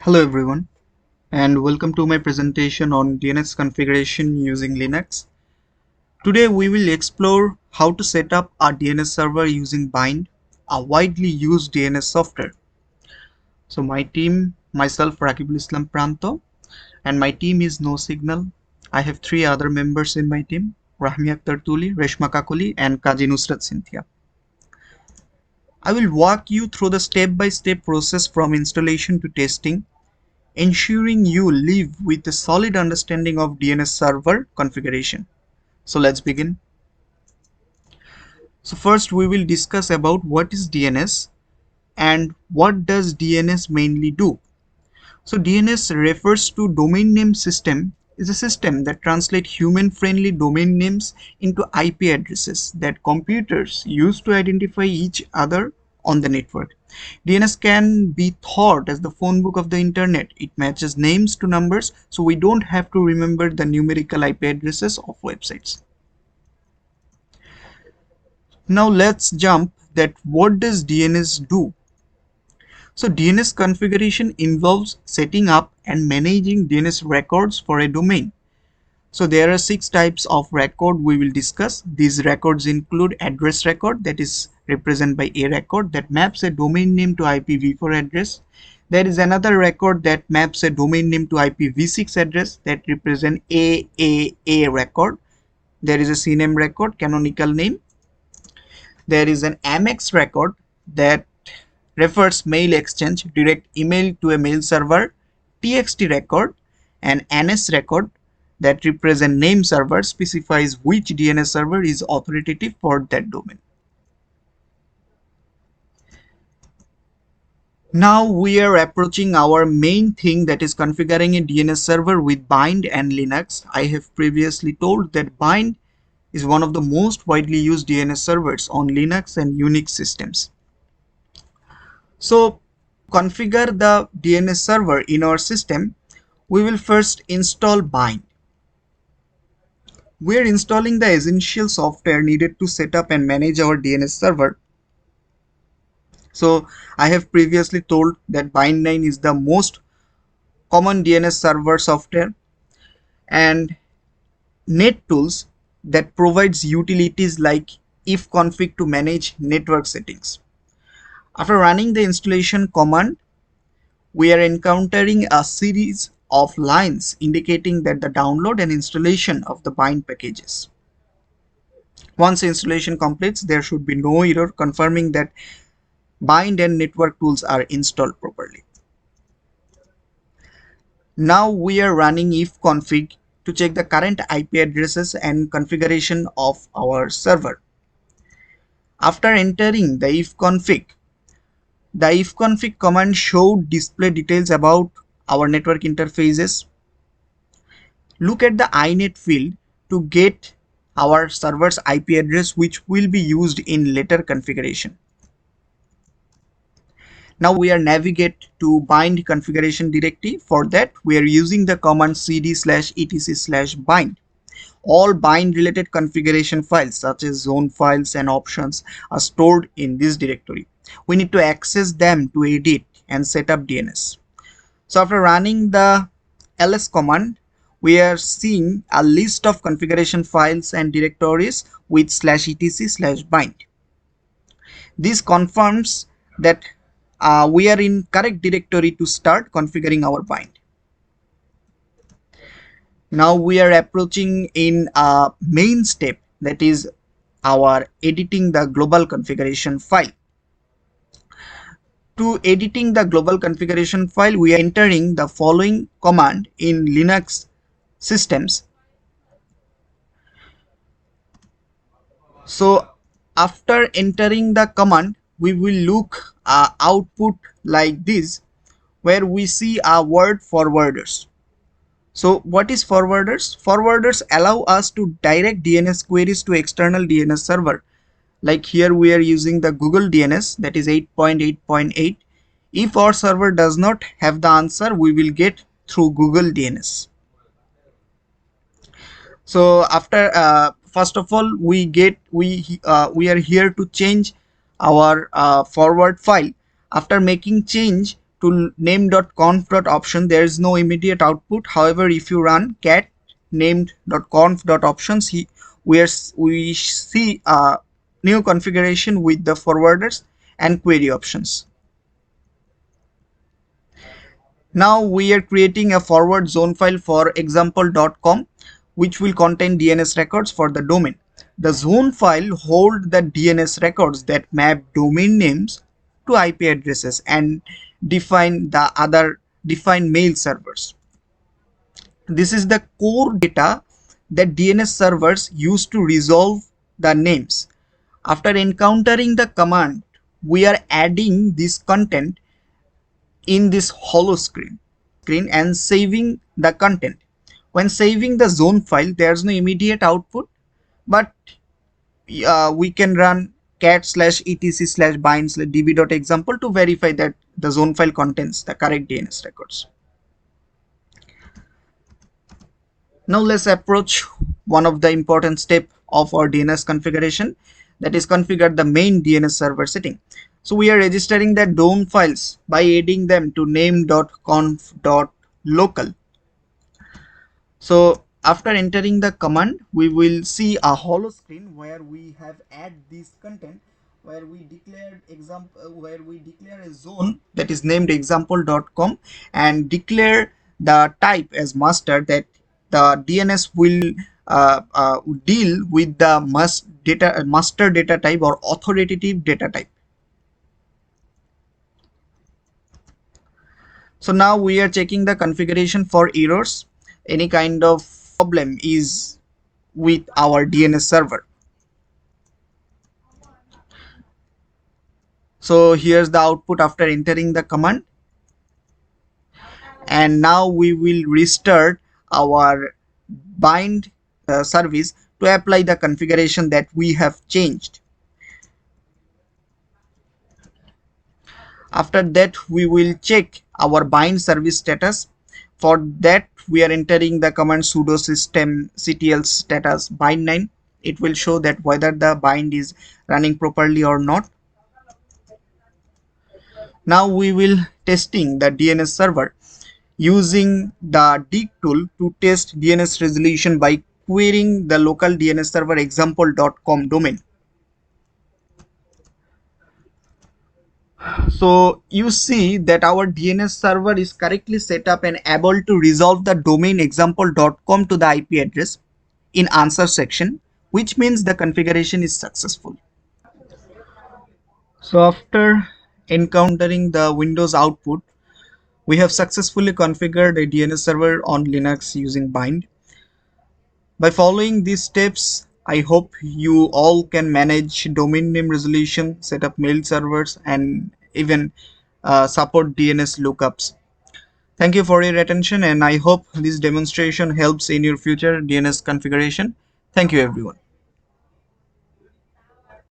Hello everyone, and welcome to my presentation on DNS configuration using Linux. Today we will explore how to set up a DNS server using Bind, a widely used DNS software. So my team, myself Rakibul Islam Pranto, and my team is No Signal. I have three other members in my team, Rahmi Akhtar Tuli, Reshma Kakuli, and Kaji Nusrat Cynthia. I will walk you through the step-by-step process from installation to testing, ensuring you live with a solid understanding of DNS server configuration. So let's begin. So first we will discuss about what is DNS and what does DNS mainly do. So DNS refers to domain name system, is a system that translates human-friendly domain names into IP addresses that computers use to identify each other on the network. DNS can be thought as the phone book of the internet. It matches names to numbers, so we don't have to remember the numerical IP addresses of websites. Now let's jump that what does DNS do? So DNS configuration involves setting up and managing DNS records for a domain. So there are 6 types of record we will discuss. These records include address record, that is represented by a record that maps a domain name to IPv4 address. There is another record that maps a domain name to IPv6 address that represent AAA record. There is a CNAME record, canonical name. There is an AMEX record that refers mail exchange, direct email to a mail server, TXT record, and NS record that represent name server specifies which DNS server is authoritative for that domain. Now we are approaching our main thing, that is configuring a DNS server with Bind and Linux. I have previously told that Bind is one of the most widely used DNS servers on Linux and Unix systems. So configure the DNS server in our system, we will first install Bind. We are installing the essential software needed to set up and manage our DNS server. So I have previously told that Bind9 is the most common DNS server software, and NetTools that provides utilities like ifconfig to manage network settings. After running the installation command, we are encountering a series of lines indicating that the download and installation of the Bind packages. Once the installation completes, there should be no error confirming that Bind and network tools are installed properly. Now we are running ifconfig to check the current IP addresses and configuration of our server. After entering the ifconfig command showed display details about our network interfaces. Look at the inet field to get our server's IP address, which will be used in later configuration. Now we are navigate to Bind configuration directory. For that we are using the command cd/etc/bind. All Bind related configuration files such as zone files and options are stored in this directory. We need to access them to edit and set up DNS. So after running the ls command, we are seeing a list of configuration files and directories with /etc/bind. This confirms that we are in correct directory to start configuring our Bind. Now we are approaching in a main step, that is our editing the global configuration file. To editing the global configuration file, we are entering the following command in Linux systems. So after entering the command, we will look output like this, where we see a word forwarders. So what is forwarders? Forwarders allow us to direct DNS queries to external DNS server. Like here we are using the Google DNS, that is 8.8.8. If our server does not have the answer, we will get through Google DNS. So after first of all we are here to change our forward file. After making change, to name.conf.option, there is no immediate output. However, if you run cat named.conf.options, we see a new configuration with the forwarders and query options. Now we are creating a forward zone file for example.com, which will contain DNS records for the domain. The zone file holds the DNS records that map domain names to IP addresses and define mail servers. This is the core data that DNS servers use to resolve the names. After encountering the command, we are adding this content in this hollow screen and saving the content. When saving the zone file, there's no immediate output, but we can run cat/etc/bind/db.example to verify that the zone file contains the correct DNS records. Now let's approach one of the important steps of our DNS configuration, that is configure the main DNS server setting. So we are registering the DOM files by adding them to name.conf.local. So after entering the command, we will see a hollow screen where we have add this content, where we declare a zone that is named example.com and declare the type as master, that the DNS will deal with the master data type or authoritative data type. So now we are checking the configuration for errors. Any kind of problem is with our DNS server. So here's the output after entering the command. And now we will restart our bind service to apply the configuration that we have changed. After that, we will check our bind service status. For that, we are entering the command sudo systemctl status bind9. It will show that whether the bind is running properly or not. Now we will testing the DNS server using the dig tool to test DNS resolution by querying the local DNS server example.com domain. So you see that our DNS server is correctly set up and able to resolve the domain example.com to the IP address in answer section, which means the configuration is successful. So after encountering the Windows output, we have successfully configured a DNS server on Linux using bind. By following these steps, I hope you all can manage domain name resolution, set up mail servers, and even support DNS lookups. Thank you for your attention, and I hope this demonstration helps in your future DNS configuration. Thank you everyone.